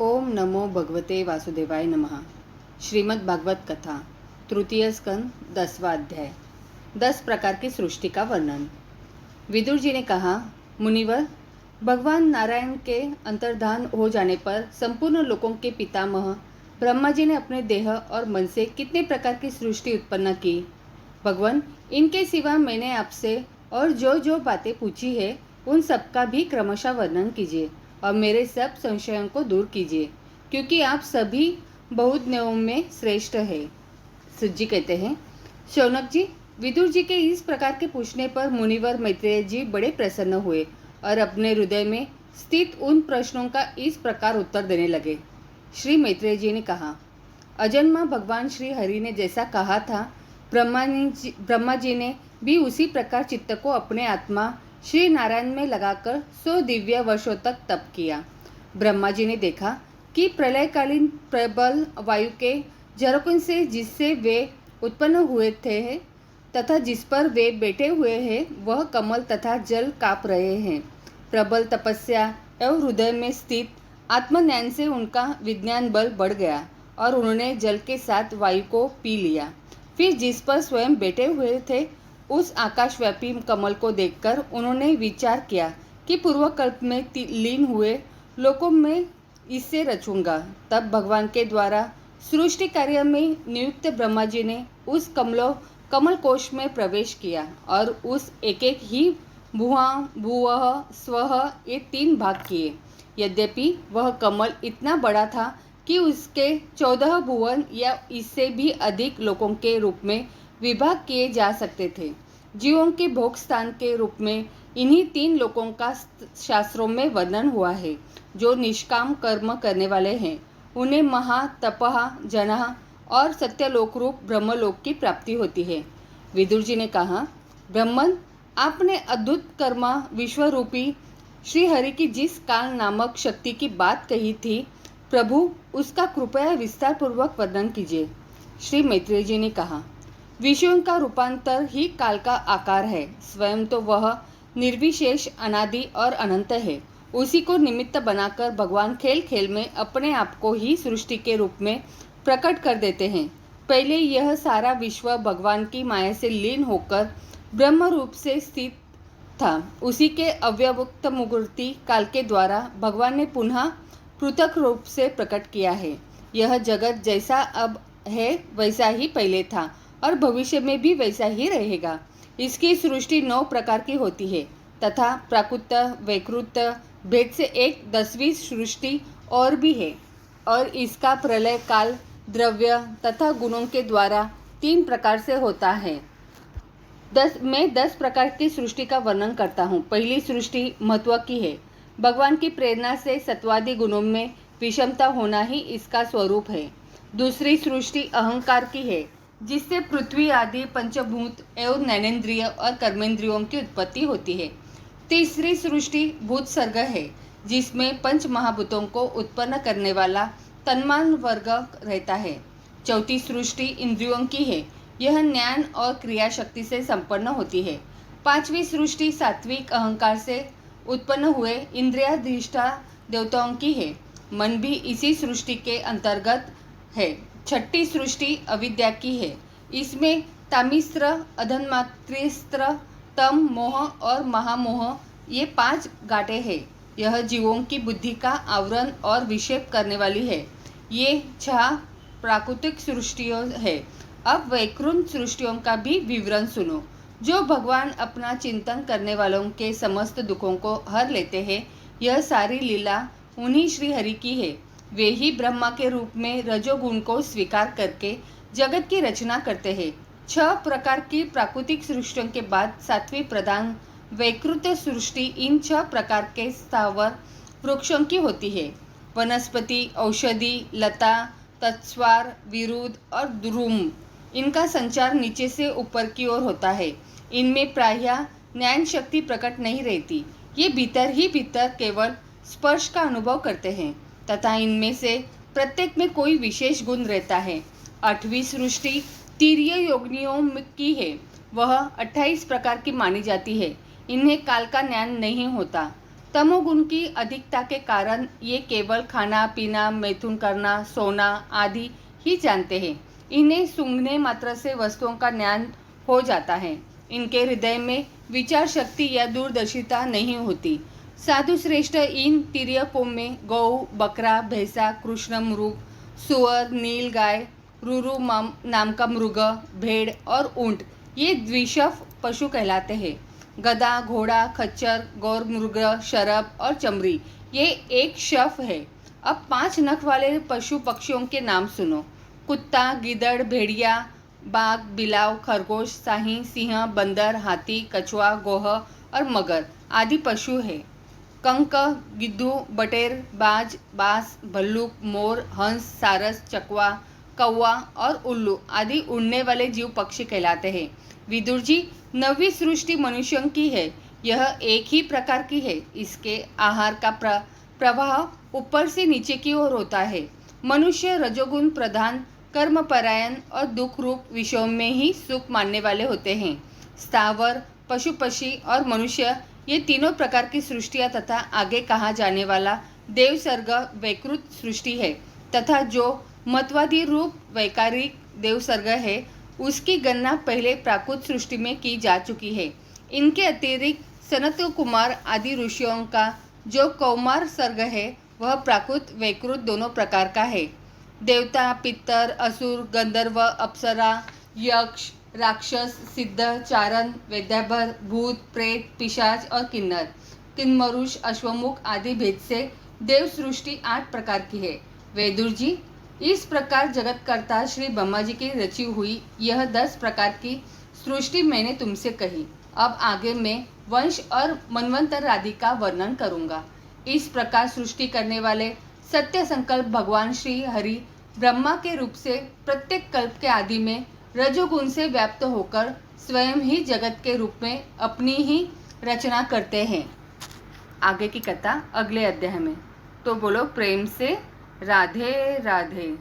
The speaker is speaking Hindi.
ओम नमो भगवते वासुदेवाय नमः। श्रीमद् भागवत कथा तृतीय स्कंद 10वां अध्याय 10 प्रकार की सृष्टि का वर्णन। विदुर जी ने कहा, मुनिवर, भगवान नारायण के अंतर्धान हो जाने पर संपूर्ण लोकों के पितामह ब्रह्मा जी ने अपने देह और मन से कितने प्रकार की सृष्टि उत्पन्न की। भगवान, इनके सिवा मैंने आपसे और जो जो बातें पूछी है उन सबका भी क्रमशः वर्णन कीजिए और मेरे सब संशयों को दूर कीजिए, क्योंकि आप सभी बहुज्ञों में श्रेष्ठ है। सुजी कहते हैं, शौनक जी, विदुर जी के इस प्रकार के पूछने पर मुनिवर मैत्रेय जी बड़े प्रसन्न हुए और अपने हृदय में स्थित उन प्रश्नों का इस प्रकार उत्तर देने लगे। श्री मैत्रेय जी ने कहा, अजन्मा भगवान श्री हरि ने जैसा कहा था, ब्रह्मा जी ने भी उसी प्रकार चित्त को अपने आत्मा श्री नारायण में लगाकर 100 दिव्य वर्षों तक तप किया। ब्रह्मा जी ने देखा कि प्रलयकालीन प्रबल वायु के झरोखों से जिससे वे उत्पन्न हुए थे तथा जिस पर वे बैठे हुए हैं वह कमल तथा जल काँप रहे हैं। प्रबल तपस्या एवं हृदय में स्थित आत्मज्ञान से उनका विज्ञान बल बढ़ गया और उन्होंने जल के साथ वायु को पी लिया। फिर जिस पर स्वयं बैठे हुए थे उस आकाशव्यापी कमल को देखकर उन्होंने विचार किया कि पूर्वकल्प में लीन हुए लोकों में इससे रचूंगा। तब भगवान के द्वारा सृष्टि कार्य में नियुक्त ब्रह्मा जी ने उस कमल कोश में प्रवेश किया और उस एक एक ही भुवः स्वः ये 3 भाग किए। यद्यपि वह कमल इतना बड़ा था कि उसके 14 भुवन या इससे भी अधिक लोकों के रूप में विभाग किए जा सकते थे। जीवों के भोग स्थान के रूप में इन्हीं 3 लोकों का शास्त्रों में वर्णन हुआ है। जो निष्काम कर्म करने वाले हैं उन्हें महा तपः जनः और सत्यलोक रूप ब्रह्मलोक की प्राप्ति होती है। विदुर जी ने कहा, ब्रह्मन, आपने अद्भुत कर्म विश्वरूपी श्री हरि की जिस काल नामक शक्ति की बात कही थी, प्रभु उसका कृपया विस्तार पूर्वक वर्णन कीजिए। श्री मैत्रेय जी ने कहा, विषयों का रूपांतर ही काल का आकार है। स्वयं तो वह निर्विशेष अनादि और अनंत है। उसी को निमित्त बनाकर भगवान खेल खेल में अपने आप को ही सृष्टि के रूप में प्रकट कर देते हैं। पहले यह सारा विश्व भगवान की माया से लीन होकर ब्रह्म रूप से स्थित था। उसी के अव्यक्त मूर्ति काल के द्वारा भगवान ने पुनः पृथक रूप से प्रकट किया है। यह जगत जैसा अब है वैसा ही पहले था और भविष्य में भी वैसा ही रहेगा। इसकी सृष्टि 9 प्रकार की होती है तथा प्राकृत वैकृत भेद से एक 10वीं सृष्टि और भी है और इसका प्रलय काल द्रव्य तथा गुणों के द्वारा 3 प्रकार से होता है। मैं 10 प्रकार की सृष्टि का वर्णन करता हूँ। पहली सृष्टि महत्व की है। भगवान की प्रेरणा से सत्वादि गुणों में विषमता होना ही इसका स्वरूप है। दूसरी सृष्टि अहंकार की है, जिससे पृथ्वी आदि पंचभूत एवं ज्ञानेन्द्रिय और कर्मेंद्रियों की उत्पत्ति होती है। तीसरी सृष्टि भूत सर्ग है, जिसमें 5 महाभूतों को उत्पन्न करने वाला तन्मान वर्ग रहता है। चौथी सृष्टि इंद्रियों की है, यह ज्ञान और क्रिया शक्ति से संपन्न होती है। 5वीं सृष्टि सात्विक अहंकार से उत्पन्न हुए इंद्रियाधीष्ठा देवताओं की है। मन भी इसी सृष्टि के अंतर्गत है। 6ठी सृष्टि अविद्या की है। इसमें तामिस्त्र, अधन्मात्रिस्त्र, तम, मोह और महामोह ये 5 गांठें हैं। यह जीवों की बुद्धि का आवरण और विक्षेप करने वाली है। ये 6 प्राकृतिक सृष्टियों है। अब वैकुंठ सृष्टियों का भी विवरण सुनो। जो भगवान अपना चिंतन करने वालों के समस्त दुखों को हर लेते हैं, यह सारी लीला उन्हीं श्री हरि की है। वे ही ब्रह्मा के रूप में रजोगुण को स्वीकार करके जगत की रचना करते हैं। 6 प्रकार की प्राकृतिक सृष्टियों के बाद 7वीं प्रधान वैकृत सृष्टि इन 6 प्रकार के स्थावर वृक्षों की होती है। वनस्पति, औषधि, लता, तत्स्वार, विरुद्ध और द्रुम, इनका संचार नीचे से ऊपर की ओर होता है। इनमें प्रायः ज्ञान शक्ति प्रकट नहीं रहती। ये भीतर ही भीतर केवल स्पर्श का अनुभव करते हैं तथा इनमें से प्रत्येक में कोई विशेष गुण रहता है। 8वीं सृष्टि तीर्य योगिनियों की है। वह 28 प्रकार की मानी जाती है। इन्हें काल का ज्ञान नहीं होता। तमोगुण की अधिकता के कारण ये केवल खाना पीना, मैथुन करना, सोना आदि ही जानते हैं। इन्हें सूंघने मात्र से वस्तुओं का ज्ञान हो जाता है। इनके हृदय में विचार शक्ति या दूरदर्शिता नहीं होती। साधु श्रेष्ठ इन तिर्यकों में गौ, बकरा, भैंसा, कृष्ण मृग, सुअर, नील गाय, रुरु नाम का मृग, भेड़ और ऊंट ये द्विशफ पशु कहलाते हैं। गधा, घोड़ा, खच्चर, गौर मृग, शरभ और चमरी ये एक शफ है। अब 5 नख वाले पशु पक्षियों के नाम सुनो। कुत्ता, गिदड़, भेड़िया, बाघ, बिलाव, खरगोश, साही, सिंह, बंदर, हाथी, कछुआ, गोह और मगर आदि पशु है। कंक, गिद्धू, बटेर, बाज, बास, भल्लुक, मोर, हंस, सारस, चकवा, कौवा और उल्लू आदि उड़ने वाले जीव पक्षी कहलाते हैं। विदुर जी, 9वीं सृष्टि मनुष्यों की है। यह एक ही प्रकार की है। इसके आहार का प्रवाह ऊपर से नीचे की ओर होता है। मनुष्य रजोगुण प्रधान, कर्मपरायण और दुख रूप विषयों में ही सुख मानने वाले होते हैं। स्थावर, पशु पक्षी और मनुष्य ये तीनों प्रकार की सृष्टियाँ तथा आगे कहा जाने वाला देवसर्ग वैकृत सृष्टि है तथा जो मतवादी रूप वैकारिक देवसर्ग है उसकी गणना पहले प्राकृत सृष्टि में की जा चुकी है। इनके अतिरिक्त सनत कुमार आदि ऋषियों का जो कौमार सर्ग है वह प्राकृत वैकृत दोनों प्रकार का है। देवता, पितर, असुर, गंधर्व, अप्सरा, यक्ष, राक्षस, सिद्ध, चारण, वैद्यभर, भूत, प्रेत, पिशाच और किन्नर, किन्मरुष, अश्वमुख आदि भेद से देव सृष्टि 8 प्रकार की है। वेदुर जी, इस प्रकार जगतकर्ता श्री ब्रह्मा जी की रची हुई यह 10 प्रकार की सृष्टि मैंने तुमसे कही। अब आगे मैं वंश और मनवंतर आदि का वर्णन करूंगा। इस प्रकार सृष्टि करने वाले सत्य संकल्प भगवान श्री हरि ब्रह्मा के रूप से प्रत्येक कल्प के आदि में रजोगुण से व्याप्त होकर स्वयं ही जगत के रूप में अपनी ही रचना करते हैं। आगे की कथा अगले अध्याय में। तो बोलो प्रेम से राधे राधे।